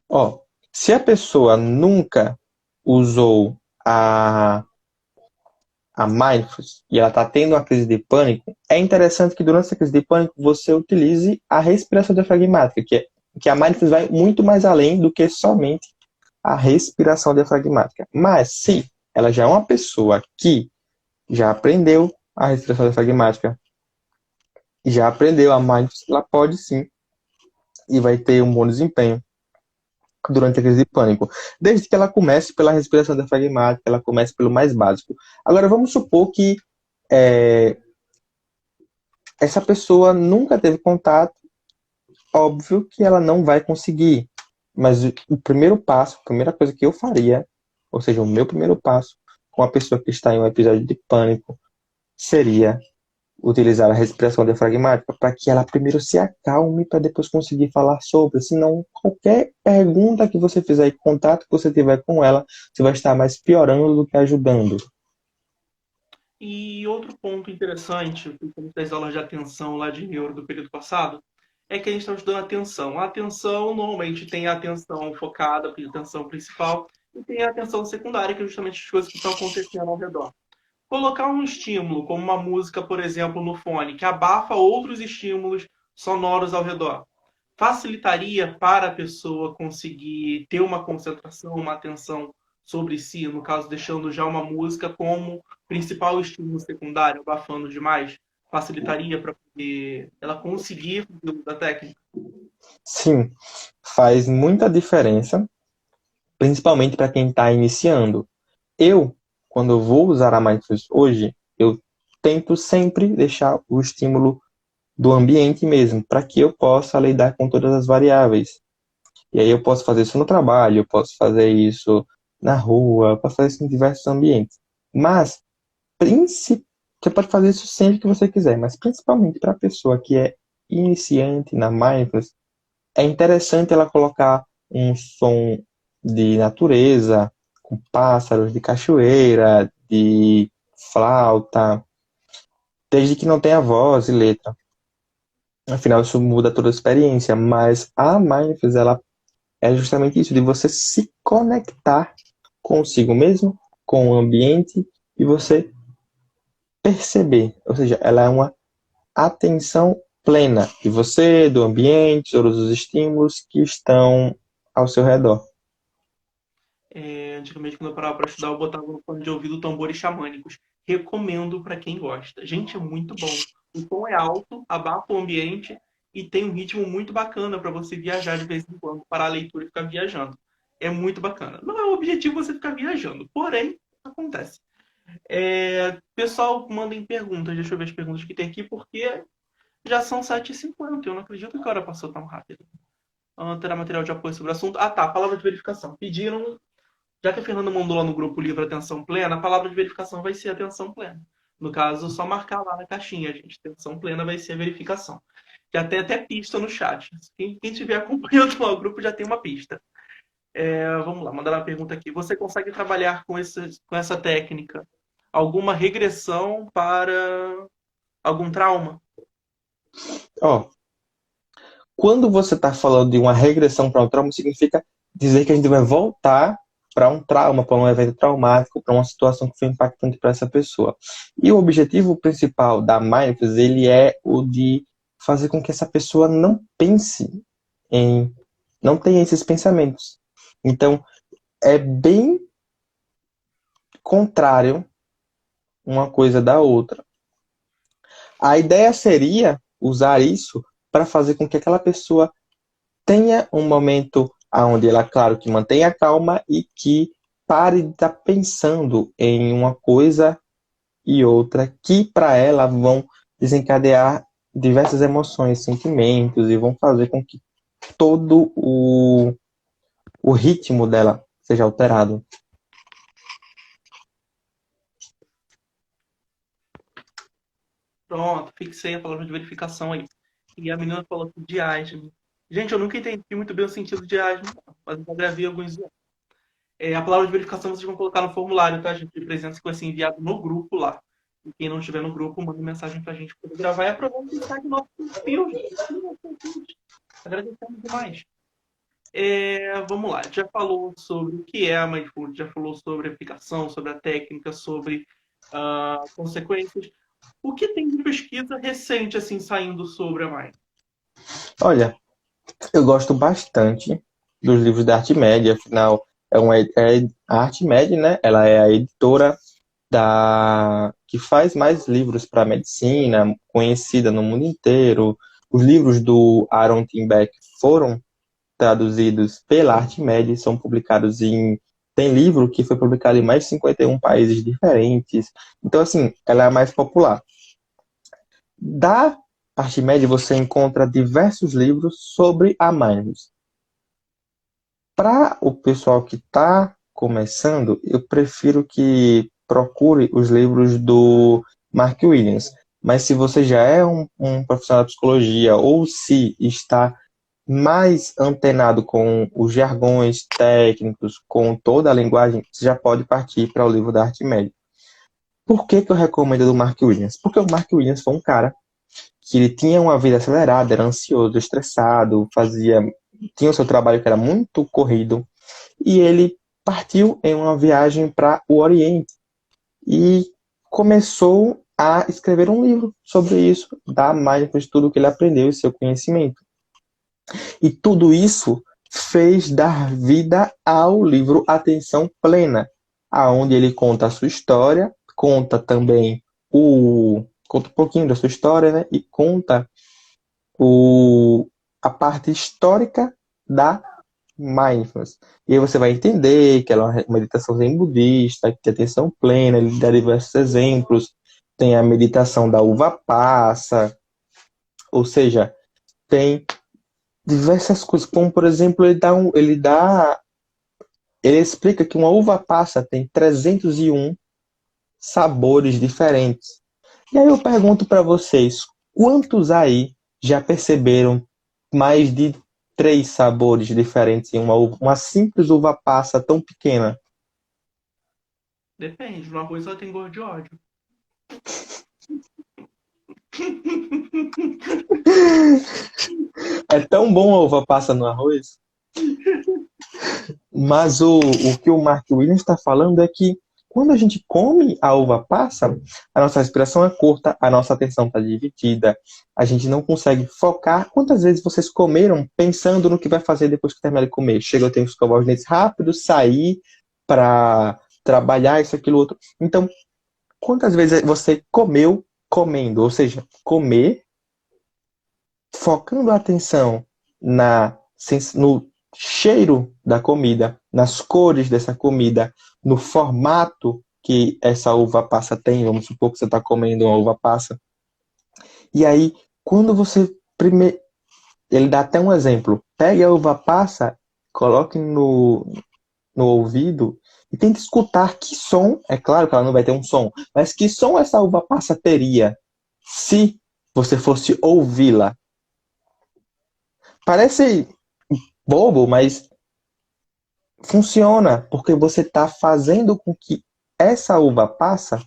Ó, se a pessoa nunca usou a, a mindfulness e ela está tendo uma crise de pânico, é interessante que durante essa crise de pânico você utilize a respiração diafragmática, que a mindfulness vai muito mais além do que somente a respiração diafragmática. Mas se ela já é uma pessoa que já aprendeu a respiração diafragmática, já aprendeu a mindfulness, ela pode sim e vai ter um bom desempenho durante a crise de pânico, desde que ela comece pela respiração diafragmática, ela comece pelo mais básico. Agora, vamos supor que essa pessoa nunca teve contato, óbvio que ela não vai conseguir, mas o primeiro passo, a primeira coisa que eu faria, ou seja, o meu primeiro passo com a pessoa que está em um episódio de pânico, seria utilizar a respiração diafragmática para que ela primeiro se acalme para depois conseguir falar sobre. Senão, qualquer pergunta que você fizer e contato que você tiver com ela, você vai estar mais piorando do que ajudando. E outro ponto interessante, principalmente das aulas de atenção lá de neuro do período passado, é que a gente está estudando atenção. A atenção normalmente tem a atenção focada, a atenção principal, e tem a atenção secundária, que é justamente as coisas que estão acontecendo ao redor. Colocar um estímulo, como uma música, por exemplo, no fone, que abafa outros estímulos sonoros ao redor, facilitaria para a pessoa conseguir ter uma concentração, uma atenção sobre si, no caso, deixando já uma música como principal estímulo secundário, abafando demais, facilitaria para ela conseguir o uso da técnica? Sim, faz muita diferença, principalmente para quem está iniciando. Eu, quando eu vou usar a Mindfulness hoje, eu tento sempre deixar o estímulo do ambiente mesmo, para que eu possa lidar com todas as variáveis. E aí eu posso fazer isso no trabalho, eu posso fazer isso na rua, eu posso fazer isso em diversos ambientes. Mas, você pode fazer isso sempre que você quiser, mas principalmente para a pessoa que é iniciante na Mindfulness, é interessante ela colocar um som de natureza, com pássaros, de cachoeira, de flauta, desde que não tenha voz e letra. Afinal, isso muda toda a experiência, mas a Mindfulness, ela é justamente isso, de você se conectar consigo mesmo, com o ambiente, e você perceber. Ou seja, ela é uma atenção plena de você, do ambiente, todos os estímulos que estão ao seu redor. Antigamente, quando eu parava para estudar, eu botava no fone de ouvido tambores xamânicos. Recomendo para quem gosta. Gente, é muito bom. O tom é alto, abafa o ambiente e tem um ritmo muito bacana para você viajar de vez em quando, parar a leitura e ficar viajando. É muito bacana. Não é o objetivo você ficar viajando, porém, acontece. Pessoal, mandem perguntas. Deixa eu ver as perguntas que tem aqui, porque já são 7h50. Eu não acredito que a hora passou tão rápido. Terá material de apoio sobre o assunto. Ah, tá. Palavra de verificação. Pediram. Já que a Fernanda mandou lá no grupo livro Atenção Plena, a palavra de verificação vai ser atenção plena. No caso, só marcar lá na caixinha, gente. Atenção plena vai ser a verificação. Já tem até pista no chat. Quem estiver acompanhando lá o grupo já tem uma pista. Vamos lá, mandar uma pergunta aqui. Você consegue trabalhar com essa técnica alguma regressão para algum trauma? Ó, quando você está falando de uma regressão para um trauma, significa dizer que a gente vai voltar para um trauma, para um evento traumático, para uma situação que foi impactante para essa pessoa. E o objetivo principal da Mindfulness, ele é o de fazer com que essa pessoa não pense em, não tenha esses pensamentos. Então, é bem contrário uma coisa da outra. A ideia seria usar isso para fazer com que aquela pessoa tenha um momento onde ela, claro, que mantenha calma e que pare de estar pensando em uma coisa e outra que para ela vão desencadear diversas emoções, sentimentos e vão fazer com que todo o ritmo dela seja alterado. Pronto, fixei a palavra de verificação aí. E a menina falou aqui de asma. Gente, eu nunca entendi muito bem o sentido de asma, mas eu já gravei alguns dias. A palavra de verificação vocês vão colocar no formulário, tá, gente? De presença que vai ser enviado no grupo lá. E quem não estiver no grupo, manda mensagem pra gente poder gravar e aprovar o destaque no nosso perfil, gente. Agradecemos demais. Vamos lá, já falou sobre o que é a Mindfulness, já falou sobre a aplicação, sobre a técnica, sobre consequências. O que tem de pesquisa recente, assim, saindo sobre a Mindfulness? Olha, eu gosto bastante dos livros da Artmed, afinal, a Artmed, né? Ela é a editora que faz mais livros para medicina, conhecida no mundo inteiro. Os livros do Aaron Tim Beck foram traduzidos pela Artmed, são publicados em. Tem livro que foi publicado em mais de 51 países diferentes. Então, assim, ela é a mais popular. Da Artmed, você encontra diversos livros sobre a mindfulness. Para o pessoal que está começando, eu prefiro que procure os livros do Mark Williams. Mas se você já é um profissional de psicologia ou se está mais antenado com os jargões técnicos, com toda a linguagem, você já pode partir para o livro da Artmed. Por que eu recomendo do Mark Williams? Porque o Mark Williams foi um cara que ele tinha uma vida acelerada, era ansioso, estressado, tinha o seu trabalho que era muito corrido, e ele partiu em uma viagem para o Oriente e começou a escrever um livro sobre isso, da mindfulness, de tudo que ele aprendeu e seu conhecimento. E tudo isso fez dar vida ao livro Atenção Plena, aonde ele conta a sua história, conta também conta um pouquinho da sua história, né? E conta a parte histórica da mindfulness. E aí você vai entender que ela é uma meditação zen budista, que tem atenção plena, ele dá diversos exemplos. Tem a meditação da uva passa, ou seja, tem diversas coisas, como por exemplo, ele explica que uma uva passa tem 301 sabores diferentes. E aí eu pergunto para vocês, quantos aí já perceberam mais de 3 sabores diferentes em uma simples uva passa tão pequena? Depende, no arroz ela tem gosto de ódio. É tão bom a uva passa no arroz? Mas o que o Mark Williams está falando é que quando a gente come a uva passa, a nossa respiração é curta, a nossa atenção está dividida, a gente não consegue focar. Quantas vezes vocês comeram pensando no que vai fazer depois que terminar de comer? Chega, eu tenho que escovar os dentes rápido, sair, para trabalhar isso, aquilo, outro. Então, quantas vezes você comeu comendo? Ou seja, comer, focando a atenção no cheiro da comida, nas cores dessa comida, no formato que essa uva passa tem. Vamos supor que você está comendo uma uva passa. E aí, quando você primeiro. Ele dá até um exemplo. Pegue a uva passa, coloque no ouvido e tente escutar que som. É claro que ela não vai ter um som, mas que som essa uva passa teria se você fosse ouvi-la. Parece bobo, mas funciona, porque você está fazendo com que essa uva passa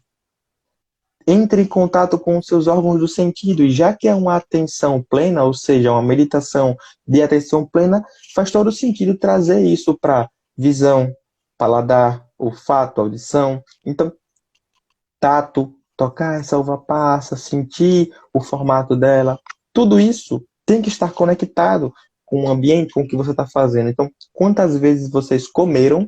entre em contato com os seus órgãos do sentido, e já que é uma atenção plena, ou seja, uma meditação de atenção plena, faz todo sentido trazer isso para visão, paladar, olfato, audição. Então, tato, tocar essa uva passa, sentir o formato dela, tudo isso tem que estar conectado com o ambiente, com o que você está fazendo. Então, quantas vezes vocês comeram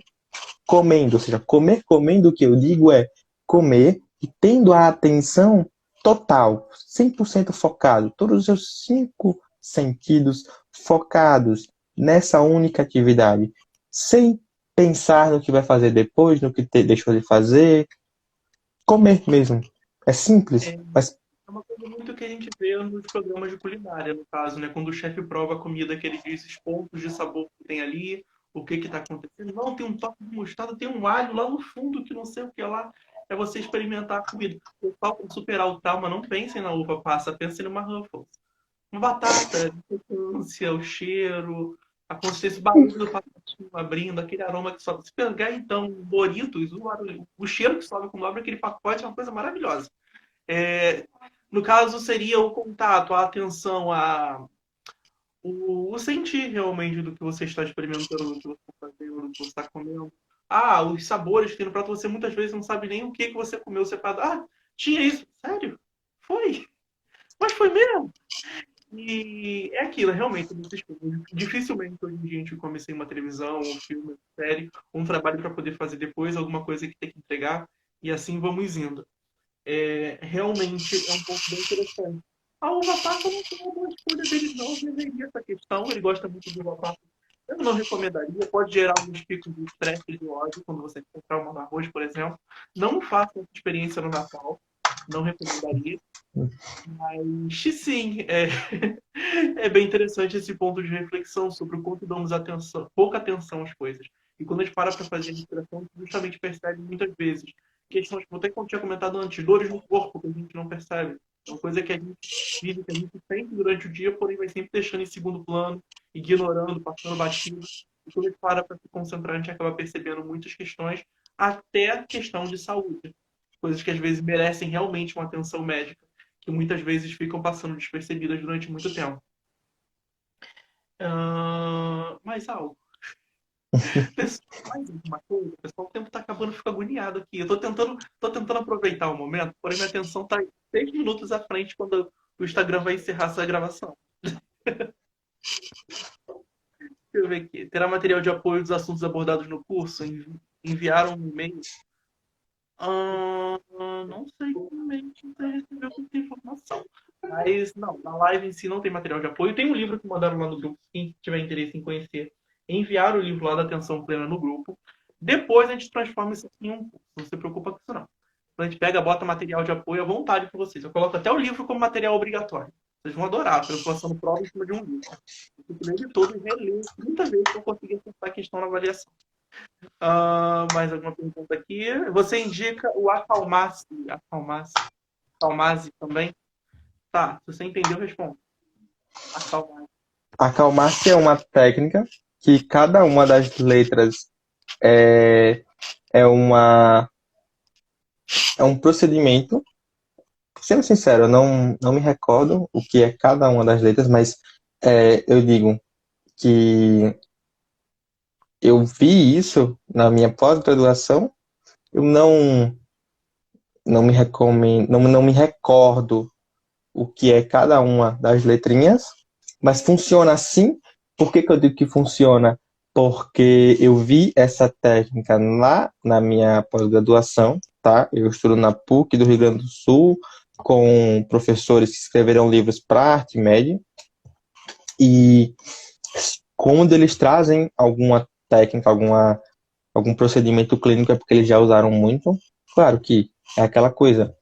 comendo? Ou seja, comer comendo, o que eu digo é comer e tendo a atenção total, 100% focado, todos os seus 5 sentidos focados nessa única atividade, sem pensar no que vai fazer depois, no que deixou de fazer, comer mesmo. É simples, É mas uma coisa muito que a gente vê nos programas de culinária, no caso, né? Quando o chefe prova a comida, que ele diz os pontos de sabor que tem ali, o que está acontecendo. Não, tem um toque de mostarda, tem um alho lá no fundo, que não sei o que lá. É você experimentar a comida. Pessoal, para superar o trauma, não pensem na uva passa, pensem numa Ruffles. Uma batata, a crocância, o cheiro, a consistência, o barulho do pacotinho abrindo, aquele aroma que sobe. Se pegar, então, Doritos, o cheiro que sobe quando abre aquele pacote é uma coisa maravilhosa. É, no caso, seria o contato, a atenção, o sentir realmente do que você está experimentando, do que você está fazendo, do que você está comendo. Ah, os sabores que tem no prato, você muitas vezes não sabe nem o que você comeu separado. Ah, tinha isso. Sério? Foi? Mas foi mesmo? E é aquilo, realmente, dificilmente hoje em dia a gente come sem uma televisão, um filme, uma série, um trabalho para poder fazer depois, alguma coisa que tem que entregar, e assim vamos indo. Realmente é um ponto bem interessante. A uva passa não tem uma boa escolha dele, não. Eu veria essa questão. Ele gosta muito de uva passa. Eu não recomendaria. Pode gerar alguns picos de estresse e de ódio quando você comprar uma no arroz, por exemplo. Não faça essa experiência no Natal. Não recomendaria. Mas sim, é bem interessante esse ponto de reflexão sobre o quanto damos atenção, pouca atenção às coisas. E quando a gente para fazer a respiração, a gente justamente percebe muitas vezes questões, até como eu tinha comentado antes, dores no corpo que a gente não percebe. É uma coisa que a gente vive, que a gente sente durante o dia, porém vai sempre deixando em segundo plano, ignorando, passando batido. E quando a gente para se concentrar, a gente acaba percebendo muitas questões, até a questão de saúde. Coisas que às vezes merecem realmente uma atenção médica, que muitas vezes ficam passando despercebidas durante muito tempo. Mais algo. Pessoal, mais uma coisa, pessoal, o tempo está acabando, fico agoniado aqui. Eu tô tentando aproveitar o momento, porém minha atenção está 6 minutos à frente quando o Instagram vai encerrar essa gravação. Deixa eu ver aqui. Terá material de apoio dos assuntos abordados no curso? Enviaram um e-mail? Não sei realmente se recebeu muita informação. Mas, não, na live em si não tem material de apoio. Tem um livro que mandaram lá no grupo, quem tiver interesse em conhecer. Enviaram o livro lá da Atenção Plena no grupo. Depois a gente transforma isso em um curso. Não se preocupa com isso, não. A gente pega, bota material de apoio à vontade para vocês. Eu coloco até o livro como material obrigatório. Vocês vão adorar, eu estou passando prova em cima de um livro. Eu tenho que ler de todo e reler 30 vezes para conseguir acertar a questão na avaliação. Mais alguma pergunta aqui? Você indica o Acalmace. Acalmace também? Tá, se você entendeu, responda. Acalmace. acalmar-se é uma técnica que cada uma das letras é, é uma é um procedimento. Sendo sincero, eu não me recordo o que é cada uma das letras, mas eu digo que eu vi isso na minha pós-graduação. Eu não me recomendo, não me recordo o que é cada uma das letrinhas, mas funciona assim. Por que que eu digo que funciona? porque eu vi essa técnica lá na minha pós-graduação, tá? Eu estudo na PUC do Rio Grande do Sul, com professores que escreveram livros para arte média, e quando eles trazem alguma técnica, algum procedimento clínico, é porque eles já usaram muito. Claro que é aquela coisa,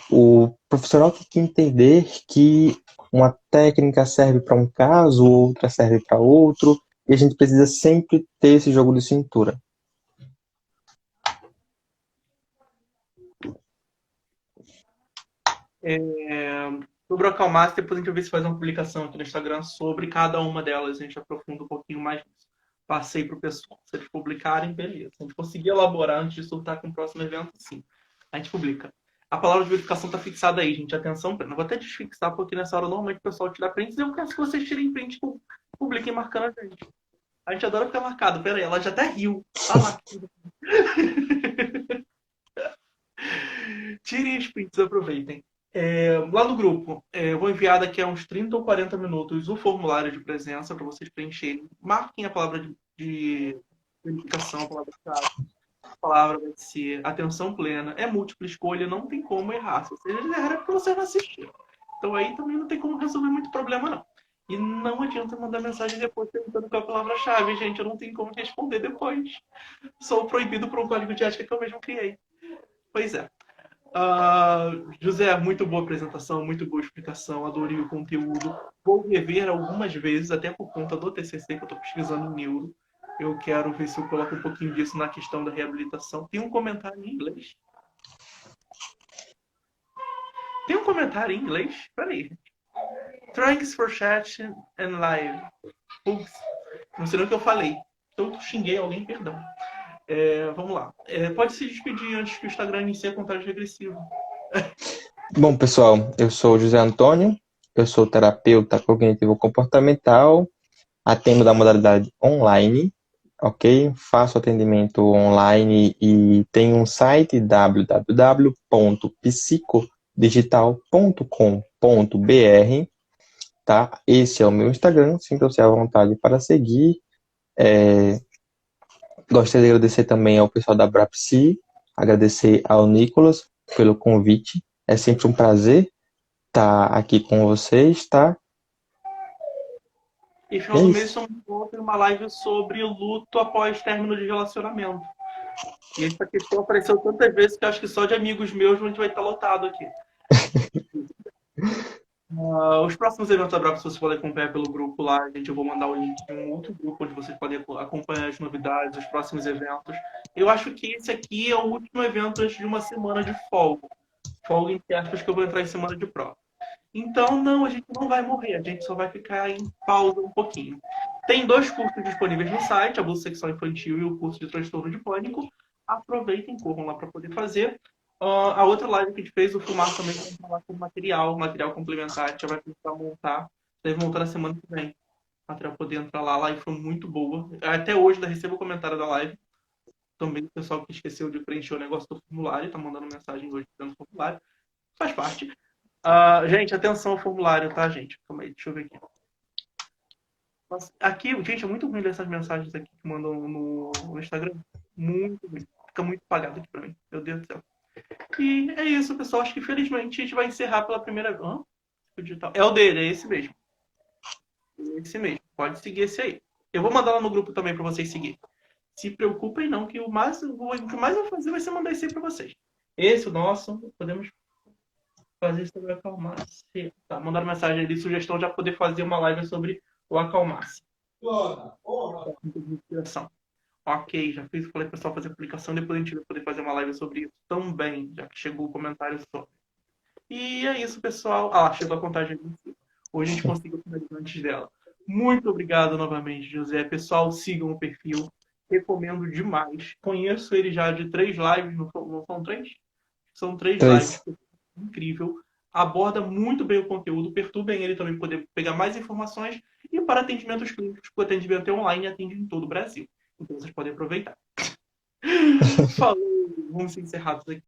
o profissional tem que entender que uma técnica serve para um caso, outra serve para outro, e a gente precisa sempre ter esse jogo de cintura. Sobre o Acalmace, depois a gente vai ver se faz uma publicação aqui no Instagram sobre cada uma delas. A gente aprofunda um pouquinho mais nisso. Passei para o pessoal. Se eles publicarem, beleza. Se a gente conseguir elaborar antes de soltar com o próximo evento, sim. A gente publica. A palavra de verificação está fixada aí, gente. Atenção plena. Vou até desfixar, porque nessa hora normalmente o pessoal tira prints. Eu quero que vocês tirem print e publiquem marcando a gente. A gente adora ficar marcado. Pera aí, ela já até riu. Ah lá. Tirem os prints, aproveitem. Lá no grupo, eu vou enviar daqui a uns 30 ou 40 minutos o formulário de presença para vocês preencherem. Marquem a palavra de verificação, a palavra-chave. A palavra vai ser atenção plena. É múltipla escolha, não tem como errar. Se vocês errarem é porque vocês não assistiram. Então aí também não tem como resolver muito problema, não. E não adianta mandar mensagem depois perguntando qual é a palavra-chave, gente. Eu não tenho como responder depois. Sou proibido por um código de ética que eu mesmo criei. Pois é. José, muito boa apresentação, muito boa explicação, adorei o conteúdo. Vou rever algumas vezes, até por conta do TCC que eu estou pesquisando em neuro. Eu quero ver se eu coloco um pouquinho disso na questão da reabilitação. Tem um comentário em inglês? Tem um comentário em inglês? Peraí. Thanks for chat and live. Ups, não sei nem o que eu falei. Eu xinguei alguém, perdão. Vamos lá. Pode se despedir antes que o Instagram inicie a contagem regressiva. Bom, pessoal, eu sou o José Antônio, eu sou terapeuta cognitivo-comportamental, atendo da modalidade online, ok? Faço atendimento online e tenho um site www.psicodigital.com.br, tá? Esse é o meu Instagram, sinta-se à vontade para seguir. Gostaria de agradecer também ao pessoal da Brapsi, agradecer ao Nicolas pelo convite. É sempre um prazer estar aqui com vocês, tá? E final do mês estamos em uma live sobre luto após término de relacionamento. E essa questão apareceu tantas vezes que acho que só de amigos meus a gente vai estar lotado aqui. Os próximos eventos da Brapa, vocês podem acompanhar pelo grupo lá, gente. Eu vou mandar o link de um outro grupo onde vocês podem acompanhar as novidades, os próximos eventos. Eu acho que esse aqui é o último evento antes de uma semana de folga. Folga, entre aspas, que eu vou entrar em semana de prova. Então, não, a gente não vai morrer, a gente só vai ficar em pausa um pouquinho. Tem 2 cursos disponíveis no site, abuso sexual infantil e o curso de transtorno de pânico. Aproveitem, corram lá para poder fazer. A outra live que a gente fez, o Fumar também vai falar com material complementar, a gente já vai começar a montar. Deve montar na semana que vem. Para poder entrar lá. A live foi muito boa. Até hoje ainda recebo o comentário da live. Também o pessoal que esqueceu de preencher o negócio do formulário, tá mandando mensagem hoje dentro do formulário. Faz parte. Gente, atenção ao formulário, tá, gente? Calma aí, deixa eu ver aqui. Nossa, aqui, gente, é muito ruim ler essas mensagens aqui que mandam no Instagram. Muito ruim. Fica muito apagado aqui pra mim. Meu Deus do céu. E é isso, pessoal. Acho que felizmente a gente vai encerrar pela primeira vez. É o dele, é esse mesmo. Esse mesmo. Pode seguir esse aí. Eu vou mandar lá no grupo também pra vocês seguirem. Se preocupem não, que o que mais eu vou fazer vai ser mandar esse aí pra vocês. Esse, o nosso, podemos fazer sobre o Acalmace. Tá, mandaram mensagem ali, sugestão de poder fazer uma live sobre o Acalmace. Ok, já fiz, falei pro pessoal fazer a publicação, depois a gente vai poder fazer uma live sobre isso também, já que chegou o comentário sobre. E é isso, pessoal. Chegou a contagem. Hoje a gente conseguiu finalizar antes dela. Muito obrigado novamente, José. Pessoal, sigam o perfil. Recomendo demais. Conheço ele já de 3 lives, não são 3? São 3 lives. Incrível. Aborda muito bem o conteúdo, perturbem ele também poder pegar mais informações. E para atendimentos clínicos, o atendimento é online e atende em todo o Brasil. Então vocês podem aproveitar. Falou, vamos encerrar aqui.